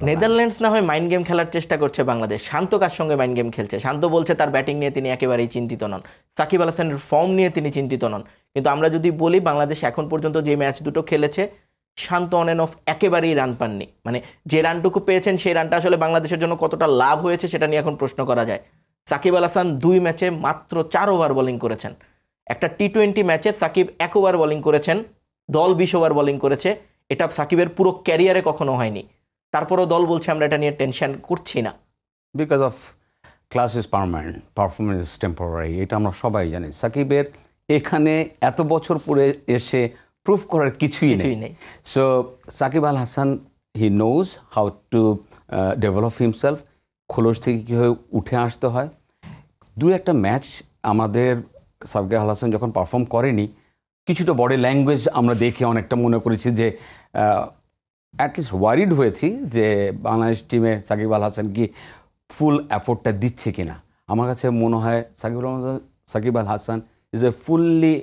Netherlands না হয় mind game খেলার চেষ্টা করছে, বাংলাদেশ শান্ত কার সঙ্গে মাইন্ড গেম খেলছে? শান্ত বলছে তার ব্যাটিং নিয়ে তিনি একেবারেই চিন্তিত নন, সাকিব আল হাসানের ফর্ম নিয়ে তিনি চিন্তিত নন। কিন্তু আমরা যদি বলি বাংলাদেশ এখন পর্যন্ত যে ম্যাচ দুটো খেলেছে, শান্ত অন অ্যান্ড অফ একেবারেই রান পাননি। মানে যে রানটুকু পেয়েছেন সেই রানটা আসলে বাংলাদেশের জন্য কতটা লাভ হয়েছে সেটা নিয়ে এখন প্রশ্ন করা যায়। সাকিব আল হাসান 2 ম্যাচে মাত্র 4 ওভার বোলিং করেছেন। একটা টি-20 ম্যাচে সাকিব 1 ওভার বোলিং করেছেন, দল 20 ওভার বোলিং করেছে। এটা সাকিবের পুরো ক্যারিয়ারে কখনো হয়নি। তারপরও দল বলছে আমরা এটা নিয়ে টেনশন করছি না। Because of class is permanent, performance is temporary, এটা আমরা সবাই জানি। সাকিবের এখানে এত বছর পরে এসে প্রুভ করার কিছুই নেই। So Shakib Al Hasan he knows how to develop himself, খোলস থেকে কীভাবে উঠে আসতে হয়। 2-1টা ম্যাচ আমাদের সাকিব আল হাসান যখন পারফর্ম করেনি, কিছুটা বডি ল্যাঙ্গুয়েজ আমরা দেখে অনেকটা মনে করেছি যে অ্যাটলিস্ট ওয়ারিড হয়েছি যে বাংলাদেশ টিমে সাকিব আল হাসান কি ফুল এফোর্টটা দিচ্ছে কিনা। আমার কাছে মনে হয় Shakib Al Hasan is a fully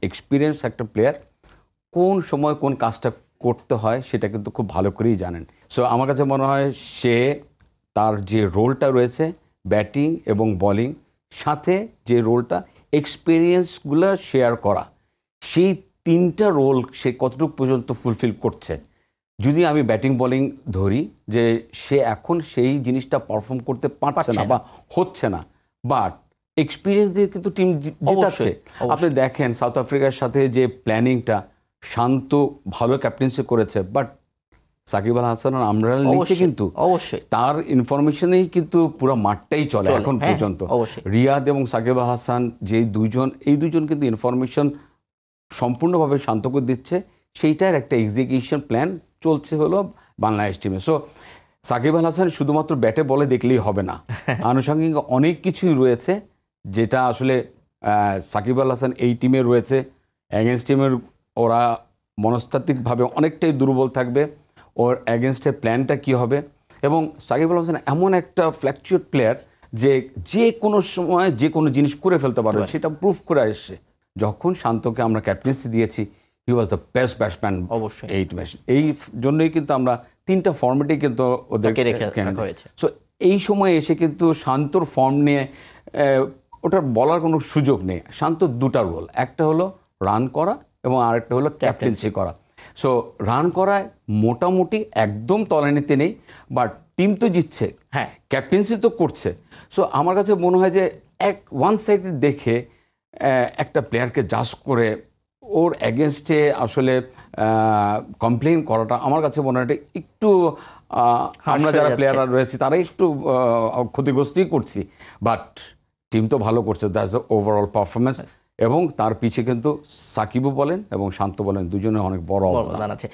experience একটা প্লেয়ার। কোন সময় কোন কাজটা করতে হয় সেটা কিন্তু খুব ভালো করেই জানেন। সো আমার কাছে মনে হয় সে তার যে রোলটা রয়েছে ব্যাটিং এবং বোলিং, সাথে যে রোলটা এক্সপিরিয়েন্সগুলো শেয়ার করা, সেই 3টা রোল সে কতটুকু পর্যন্ত ফুলফিল করছে। যদি আমি ব্যাটিং বোলিং ধরি, যে সে এখন সেই জিনিসটা পারফর্ম করতে পারছে না বা হচ্ছে না, বাট এক্সপিরিয়েন্স দিয়ে কিন্তু টিম জিতাচ্ছে। আপনি দেখেন সাউথ আফ্রিকার সাথে যে প্ল্যানিংটা, শান্ত ভালো ক্যাপ্টেন্সি করেছে, বাট সাকিব আল হাসান আমরা নিচে কিন্তু অবশ্যই তার ইনফরমেশনেই কিন্তু পুরো মাঠটাই চলে এখন পর্যন্ত। রিয়াদ এবং সাকিব আল হাসান যে এই দুজন কিন্তু ইনফরমেশন সম্পূর্ণভাবে শান্তকে দিচ্ছে, সেইটার একটা এক্সিকিউশন প্ল্যান চলছে হলো বাংলাদেশ টিমে। সো সাকিব আল হাসান শুধুমাত্র ব্যাটে বলে দেখলেই হবে না, আনুষঙ্গিক অনেক কিছুই রয়েছে যেটা আসলে সাকিব আল হাসান এই টিমে রয়েছে। অ্যাগেন্স্ট টিমের ওরা মনস্তাত্ত্বিকভাবে অনেকটাই দুর্বল থাকবে, ওর অ্যাগেনস্টের প্ল্যানটা কী হবে। এবং সাকিব আল হাসান এমন একটা ফ্ল্যাকচুয়েট প্লেয়ার যে কোনো সময় যে কোনো জিনিস করে ফেলতে পারবে, সেটা প্রুফ করে আসছে। যখন শান্তকে আমরা ক্যাপ্টেন্সি দিয়েছি, হি ওয়াজ দ্য বেস্ট ব্যাটসম্যান অবশ্যই। 8 ম্যাচ। এই জন্যই কিন্তু আমরা 3টা ফর্মেটেই কিন্তু ওদেরকে রেখে হয়েছে। সো এই সময় এসে কিন্তু শান্তর ফর্ম নিয়ে ওটার বলার কোনো সুযোগ নেই। শান্ত 2টা রোল, একটা হলো রান করা এবং আরেকটা হলো ক্যাপ্টেন্সি করা। সো রান করায় মোটামুটি একদম তলানিতে নেই, বাট টিম তো জিতছে, হ্যাঁ ক্যাপ্টেন্সি তো করছে। সো আমার কাছে মনে হয় যে ওয়ান সাইডে দেখে একটা প্লেয়ারকে জাজ করে ওর অ্যাগেনস্টে আসলে কমপ্লেন করাটা আমার কাছে মনে হয় একটু আমরা যারা প্লেয়াররা রয়েছে তারা একটু ক্ষতিগ্রস্তই করছি। বাট টিম তো ভালো করছে, দ্যাটস দ্য ওভারঅল পারফরমেন্স। এবং তার পিছে কিন্তু সাকিবও বলেন এবং শান্ত বলেন দুজনে অনেক বড় অবদান আছে।